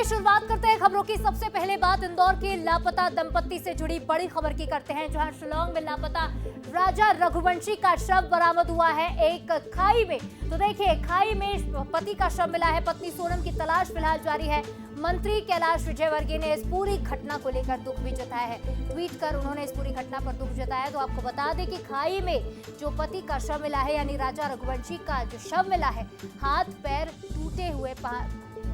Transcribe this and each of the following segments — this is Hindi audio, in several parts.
शुरुआत करते हैं खबरों की। सबसे पहले बात इंदौर के लापता दंपत्ति से जुड़ी बड़ी खबर की करते हैं, जहां शिलांग में लापता राजा रघुवंशी का शव बरामद हुआ है एक खाई में। तो देखिए, खाई में पति का शव मिला है। पत्नी सोनम की तलाश फिलहाल जारी है। मंत्री कैलाश विजयवर्गीय ने इस पूरी घटना को लेकर दुख भी जताया है। ट्वीट कर उन्होंने इस पूरी घटना पर दुख जताया। तो आपको बता दें कि खाई में जो पति का शव मिला है, यानी राजा रघुवंशी का जो शव मिला है, हाथ पैर टूटे हुए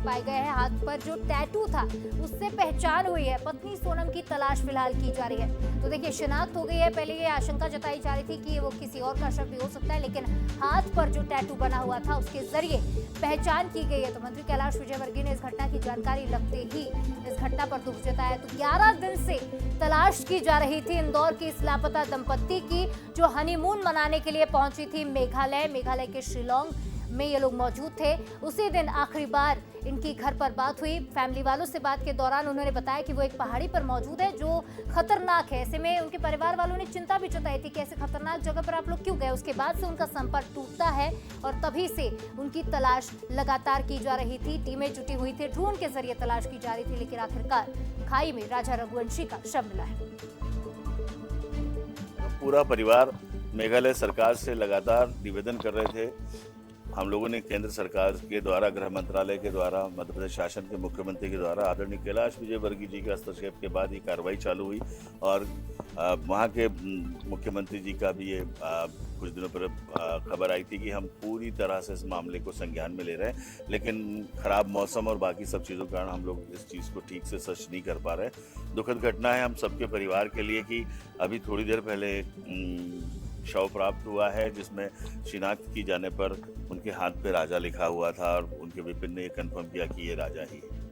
पाए गए हैं। हाथ पर जो टैटू था उससे पहचान हुई है। पत्नी सोनम की तलाश फिलहाल की जा रही है। तो देखिए, शिनाख्त हो गई है। पहले ये आशंका जताई जा रही थी कि वो किसी और का शव भी हो सकता है, लेकिन हाथ पर जो टैटू बना हुआ था उसके जरिए पहचान की गई है। तो मंत्री कैलाश विजयवर्गीय ने इस घटना की जानकारी लगते ही इस घटना पर दुख जताया। तो 11 दिन से तलाश की जा रही थी इंदौर की इस लापता दंपत्ति की, जो हनीमून मनाने के लिए पहुंची थी मेघालय के शिलांग में ये लोग मौजूद थे। उसी दिन आखिरी बार इनकी घर पर बात हुई। फैमिली वालों से बात के दौरान उन्होंने बताया कि वो एक पहाड़ी पर मौजूद है जो खतरनाक है। ऐसे में उनके परिवार वालों ने चिंता भी जताई थी कि ऐसे खतरनाक जगह पर आप लोग क्यों गए। उसके बाद से उनका संपर्क टूटता है और तभी से उनकी तलाश लगातार की जा रही थी। टीमें जुटी हुई थी, ड्रोन के जरिए तलाश की जा रही थी, लेकिन आखिरकार खाई में राजा रघुवंशी का शव मिला है। पूरा परिवार मेघालय सरकार से लगातार निवेदन कर रहे थे। हम लोगों ने केंद्र सरकार के द्वारा, गृह मंत्रालय के द्वारा, मध्य प्रदेश शासन के मुख्यमंत्री के द्वारा आदरणीय कैलाश विजयवर्गीय जी के हस्तक्षेप के बाद ये कार्रवाई चालू हुई और वहाँ के मुख्यमंत्री जी का भी ये कुछ दिनों पर खबर आई थी कि हम पूरी तरह से इस मामले को संज्ञान में ले रहे हैं, लेकिन खराब मौसम और बाकी सब चीज़ों के कारण हम लोग इस चीज़ को ठीक से सर्च नहीं कर पा रहे। दुखद घटना है हम सबके परिवार के लिए कि अभी थोड़ी देर पहले शव प्राप्त हुआ है, जिसमें शिनाख्त की जाने पर उनके हाथ पे राजा लिखा हुआ था और उनके विपिन ने ये कंफर्म किया कि ये राजा ही है।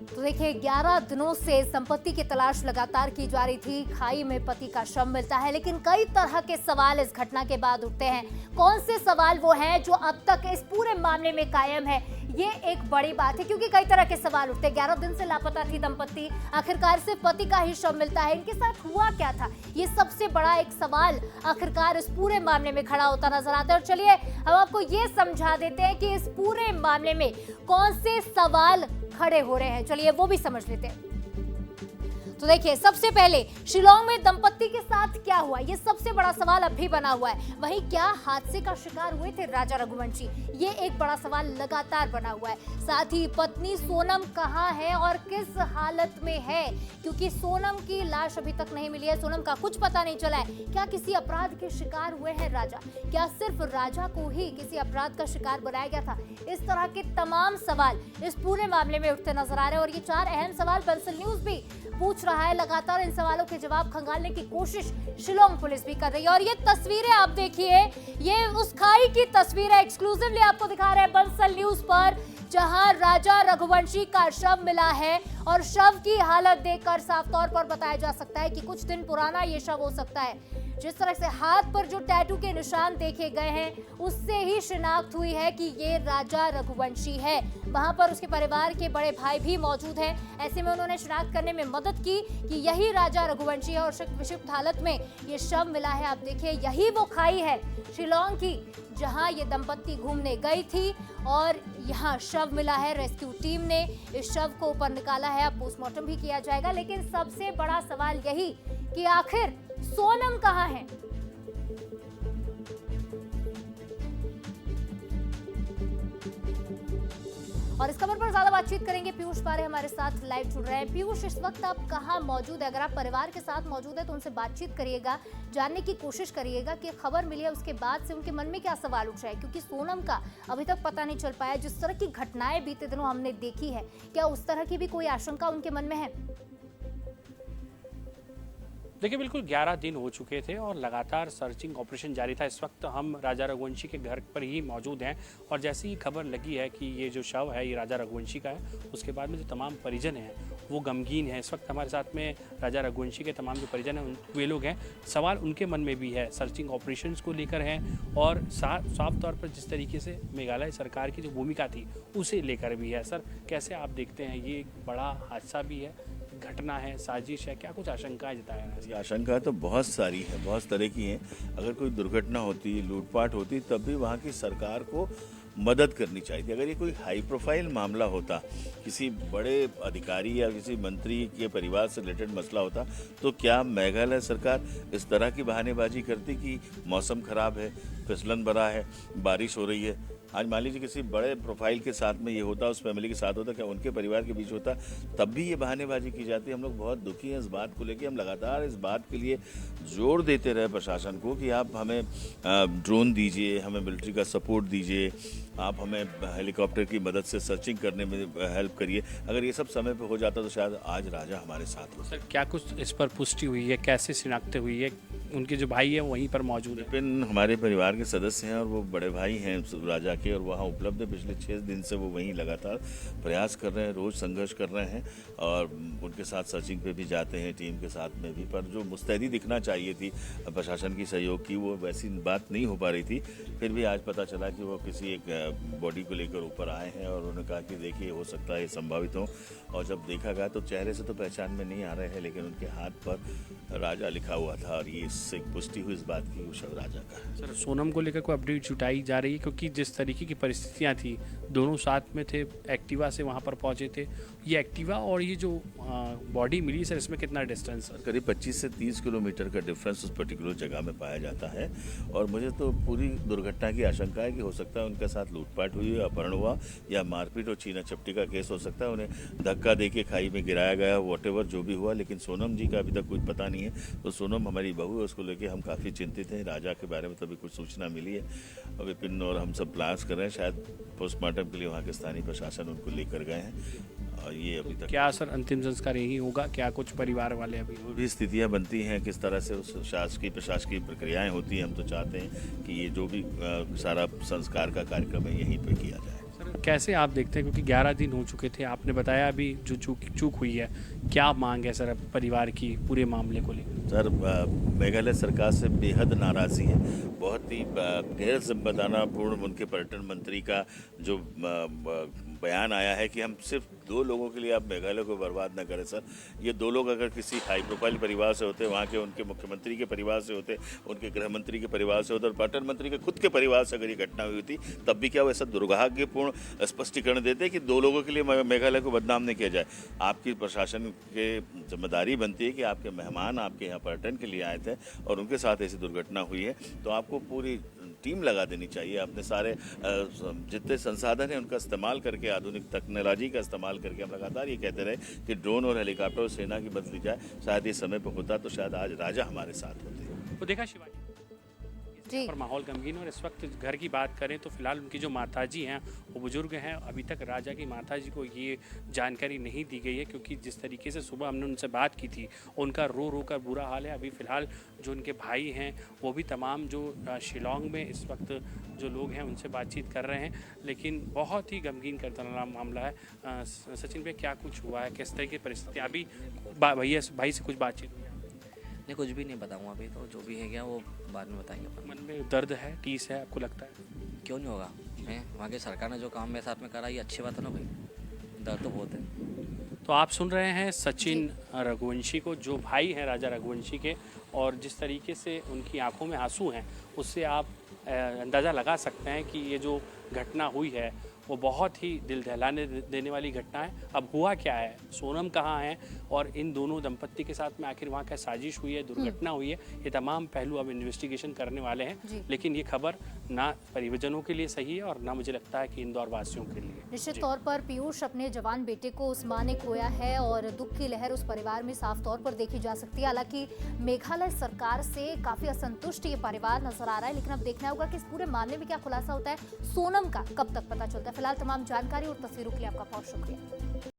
तो देखिए, 11 दिनों से संपत्ति की तलाश लगातार की जा रही थी। खाई में पति का शव मिलता है, लेकिन कई तरह के सवाल इस घटना के बाद उठते हैं। कौन से सवाल वो हैं जो अब तक इस पूरे मामले में कायम है, ये एक बड़ी बात है, क्योंकि कई तरह के सवाल उठते हैं। 11 दिन से लापता थी दंपत्ति, आखिरकार से पति का ही शव मिलता है। इनके साथ हुआ क्या था, ये सबसे बड़ा एक सवाल आखिरकार इस पूरे मामले में खड़ा होता नजर आता है। और चलिए हम आपको ये समझा देते हैं कि इस पूरे मामले में कौन से सवाल खड़े हो रहे हैं। चलिए वो भी समझ लेते हैं। तो देखिए, सबसे पहले शिलांग में दंपत्ति के साथ क्या हुआ, ये सबसे बड़ा सवाल अब भी बना हुआ है। वहीं क्या हादसे का शिकार हुए थे राजा रघुवंशी, ये एक बड़ा सवाल लगातार बना हुआ है। साथ ही पत्नी सोनम कहाँ है और किस हालत में है, क्योंकि सोनम की लाश अभी तक नहीं मिली है। सोनम का कुछ पता नहीं चला है। क्या किसी अपराध के शिकार हुए हैं राजा, क्या सिर्फ राजा को ही किसी अपराध का शिकार बनाया गया था। इस तरह के तमाम सवाल इस पूरे मामले में उठते नजर आ रहे हैं और ये 4 अहम सवाल बंसल न्यूज भी पूछ रहा है। लगातार इन सवालों के जवाब खंगालने की कोशिश शिलांग पुलिस भी कर रही है। और ये तस्वीरें आप देखिए, ये उस खाई की तस्वीर है, एक्सक्लूसिवली आपको दिखा रहे हैं बंसल न्यूज पर, जहां राजा रघुवंशी का शव मिला है। और शव की हालत देखकर साफ तौर पर बताया जा सकता है कि कुछ दिन पुराना ये शव हो सकता है। जिस तरह से हाथ पर जो टैटू के निशान देखे गए हैं, उससे ही शिनाख्त हुई है कि ये राजा रघुवंशी है। वहां पर उसके परिवार के बड़े भाई भी मौजूद हैं। ऐसे में उन्होंने शिनाख्त करने में मदद की कि यही राजा रघुवंशी है और विक्षिप्त हालत में ये शव मिला है। आप देखिए, यही वो खाई है शिलांग की जहां ये दंपत्ति घूमने गई थी और यहाँ शव मिला है। रेस्क्यू टीम ने इस शव को ऊपर निकाला है, अब पोस्टमार्टम भी किया जाएगा। लेकिन सबसे बड़ा सवाल यही कि आखिर सोनम कहाँ है। और इस खबर पर ज्यादा बातचीत करेंगे। पीयूष पारे हमारे साथ लाइव जुड़ रहे हैं। पीयूष, इस वक्त आप कहाँ मौजूद है? अगर आप परिवार के साथ मौजूद है तो उनसे बातचीत करिएगा, जानने की कोशिश करिएगा कि खबर मिली है उसके बाद से उनके मन में क्या सवाल उठ रहे हैं, क्योंकि सोनम का अभी तक पता नहीं चल पाया। जिस तरह की घटनाएं बीते दिनों हमने देखी है, क्या उस तरह की भी कोई आशंका उनके मन में है? देखिए, बिल्कुल 11 दिन हो चुके थे और लगातार सर्चिंग ऑपरेशन जारी था। इस वक्त हम राजा रघुवंशी के घर पर ही मौजूद हैं और जैसी ही खबर लगी है कि ये जो शव है ये राजा रघुवंशी का है, उसके बाद में जो तमाम परिजन हैं वो गमगीन हैं। इस वक्त हमारे साथ में राजा रघुवंशी के तमाम जो परिजन हैं वे लोग हैं। सवाल उनके मन में भी है, सर्चिंग ऑपरेशंस को लेकर हैं और साफ तौर पर जिस तरीके से मेघालय सरकार की जो भूमिका थी उसे लेकर भी है। सर, कैसे आप देखते हैं, ये एक बड़ा हादसा भी है, घटना है, साजिश है, क्या कुछ आशंकाएं जताया है? आशंका तो बहुत सारी है, बहुत तरह की हैं। अगर कोई दुर्घटना होती, लूटपाट होती, तब भी वहाँ की सरकार को मदद करनी चाहिए थी। अगर ये कोई हाई प्रोफाइल मामला होता, किसी बड़े अधिकारी या किसी मंत्री के परिवार से रिलेटेड मसला होता, तो क्या मेघालय सरकार इस तरह की बहानेबाजी करती कि मौसम खराब है, फिसलन बड़ा है, बारिश हो रही है। आज मान लीजिए किसी बड़े प्रोफाइल के साथ में ये होता, उस फैमिली के साथ होता, क्या उनके परिवार के बीच होता, तब भी ये बहानेबाजी की जाती है। हम लोग बहुत दुखी हैं इस बात को लेके। हम लगातार इस बात के लिए जोर देते रहे प्रशासन को कि आप हमें ड्रोन दीजिए, हमें मिलिट्री का सपोर्ट दीजिए, आप हमें हेलीकॉप्टर की मदद से सर्चिंग करने में हेल्प करिए। अगर ये सब समय पे हो जाता तो शायद आज राजा हमारे साथ होता। सर क्या कुछ इस पर पुष्टि हुई है, कैसे शिनाख्त हुई है? उनके जो भाई है वहीं पर मौजूद है? विपिन हमारे परिवार के सदस्य हैं और वो बड़े भाई हैं राजा के, और वहाँ उपलब्ध है। पिछले 6 दिन से वो वहीं लगातार प्रयास कर रहे हैं, रोज संघर्ष कर रहे हैं और उनके साथ सर्चिंग पे भी जाते हैं, टीम के साथ में भी। पर जो मुस्तैदी दिखना चाहिए थी प्रशासन की सहयोग की, वो वैसी बात नहीं हो पा रही थी। फिर भी आज पता चला कि वो किसी एक बॉडी को लेकर ऊपर आए हैं और उन्होंने कहा कि देखिए हो सकता है ये संभावित हो। और जब देखा गया तो चेहरे से तो पहचान में नहीं आ रहे हैं, लेकिन उनके हाथ पर राजा लिखा हुआ था और ये इससे पुष्टि हुई इस बात की वो शव राजा का है। सर सोनम को लेकर कोई अपडेट जुटाई जा रही है? क्योंकि जिस तरीके की परिस्थितियां थी, दोनों साथ में थे, एक्टिवा से वहां पर पहुंचे थे। ये एक्टिवा और ये जो बॉडी मिली सर, इसमें कितना डिस्टेंस? करीब 25 से 30 किलोमीटर का डिफरेंस उस पर्टिकुलर जगह में पाया जाता है। और मुझे तो पूरी दुर्घटना की आशंका है कि हो सकता है उनके साथ लूटपाट हुई, अपहरण हुआ या मारपीट और छीना झपटी का केस हो सकता है। उन्हें धक्का देके खाई में गिराया गया, वॉटेवर जो भी हुआ। लेकिन सोनम जी का अभी तक कुछ पता नहीं है। तो सोनम हमारी बहू है, उसको लेके हम काफ़ी चिंतित हैं। राजा के बारे में तभी कुछ सूचना मिली है और विपिन और हम सब प्रयास कर रहे हैं। शायद पोस्टमार्टम के लिए वहाँ के स्थानीय प्रशासन उनको लेकर गए हैं और ये अभी तक क्या सर अंतिम संस्कार यही होगा? क्या कुछ परिवार वाले अभी जो भी स्थितियाँ बनती हैं, किस तरह से उस शासकीय प्रशासकीय प्रक्रियाएं होती हैं, हम तो चाहते हैं कि ये जो भी सारा संस्कार का कार्यक्रम है यहीं पे किया जाए। सर कैसे आप देखते हैं, क्योंकि 11 दिन हो चुके थे, आपने बताया अभी जो चूक हुई है, क्या मांग है सर परिवार की पूरे मामले को लेकर? सर मेघालय सरकार से बेहद नाराज़ी है। बहुत ही गैर जिम्मेदारापूर्ण उनके पर्यटन मंत्री का जो बयान आया है कि हम सिर्फ 2 लोगों के लिए आप मेघालय को बर्बाद न करें। सर ये 2 लोग अगर किसी हाई प्रोफाइल परिवार से होते, वहाँ के उनके मुख्यमंत्री के परिवार से होते, उनके गृह मंत्री के परिवार से होते और पर्यटन मंत्री के खुद के परिवार से अगर ये घटना हुई थी, तब भी क्या वो ऐसा दुर्भाग्यपूर्ण स्पष्टीकरण देते कि 2 लोगों के लिए मेघालय को बदनाम नहीं किया जाए। आपकी प्रशासन के जिम्मेदारी बनती है कि आपके मेहमान आपके यहाँ पर्यटन के लिए आए थे और उनके साथ ऐसी दुर्घटना हुई है, तो आपको पूरी टीम लगा देनी चाहिए। अपने सारे जितने संसाधन हैं उनका इस्तेमाल करके, आधुनिक टेक्नोलॉजी का इस्तेमाल करके हम लगातार ये कहते रहे कि ड्रोन और हेलीकॉप्टर और सेना की मदद ली जाए। शायद ये समय पर होता तो शायद आज राजा हमारे साथ होते। तो देखा शिवाजी जी पर माहौल गमगीन। और इस वक्त घर की बात करें तो फिलहाल उनकी जो माताजी हैं वो बुजुर्ग हैं। अभी तक राजा की माताजी को ये जानकारी नहीं दी गई है, क्योंकि जिस तरीके से सुबह हमने उनसे बात की थी, उनका रो रो कर बुरा हाल है। अभी फ़िलहाल जो उनके भाई हैं वो भी तमाम जो शिलोंग में इस वक्त जो लोग हैं उनसे बातचीत कर रहे हैं, लेकिन बहुत ही गमगीन करता मामला है। सचिन भाई क्या कुछ हुआ है, किस तरह की परिस्थिति? अभी भैया भाई से कुछ बातचीत हुई? नहीं, कुछ भी नहीं बताऊंगा अभी, तो जो भी है क्या वो बाद में बताएंगे अपन। मन में दर्द है, टीस है, आपको लगता है? क्यों नहीं होगा? है वहाँ की सरकार ने जो काम मेरे साथ में करा, ये अच्छी बात है ना भाई। दर्द तो बहुत है। तो आप सुन रहे हैं सचिन रघुवंशी को, जो भाई हैं राजा रघुवंशी के, और जिस तरीके से उनकी आंखों में आंसू हैं उससे आप अंदाज़ा लगा सकते हैं कि ये जो घटना हुई है वो बहुत ही दिल दहलाने देने वाली घटना है। अब हुआ क्या है, सोनम कहाँ है और इन दोनों दंपत्ति के साथ में आखिर वहाँ क्या साजिश हुई है, दुर्घटना हुई है, ये तमाम पहलू अब इन्वेस्टिगेशन करने वाले हैं। लेकिन ये खबर ना परिजनों के लिए सही है और ना मुझे लगता है कि इंदौर वासियों के लिए। निश्चित तौर पर पीयूष, अपने जवान बेटे को उस मां ने खोया है और दुख की लहर उस परिवार में साफ तौर पर देखी जा सकती है। हालांकि मेघालय सरकार से काफी असंतुष्ट ये परिवार नजर आ रहा है, लेकिन अब देखना होगा कि इस पूरे मामले में क्या खुलासा होता है, सोनम का कब तक पता चलता है। फिलहाल तमाम जानकारी और तस्वीरों के लिए आपका बहुत शुक्रिया।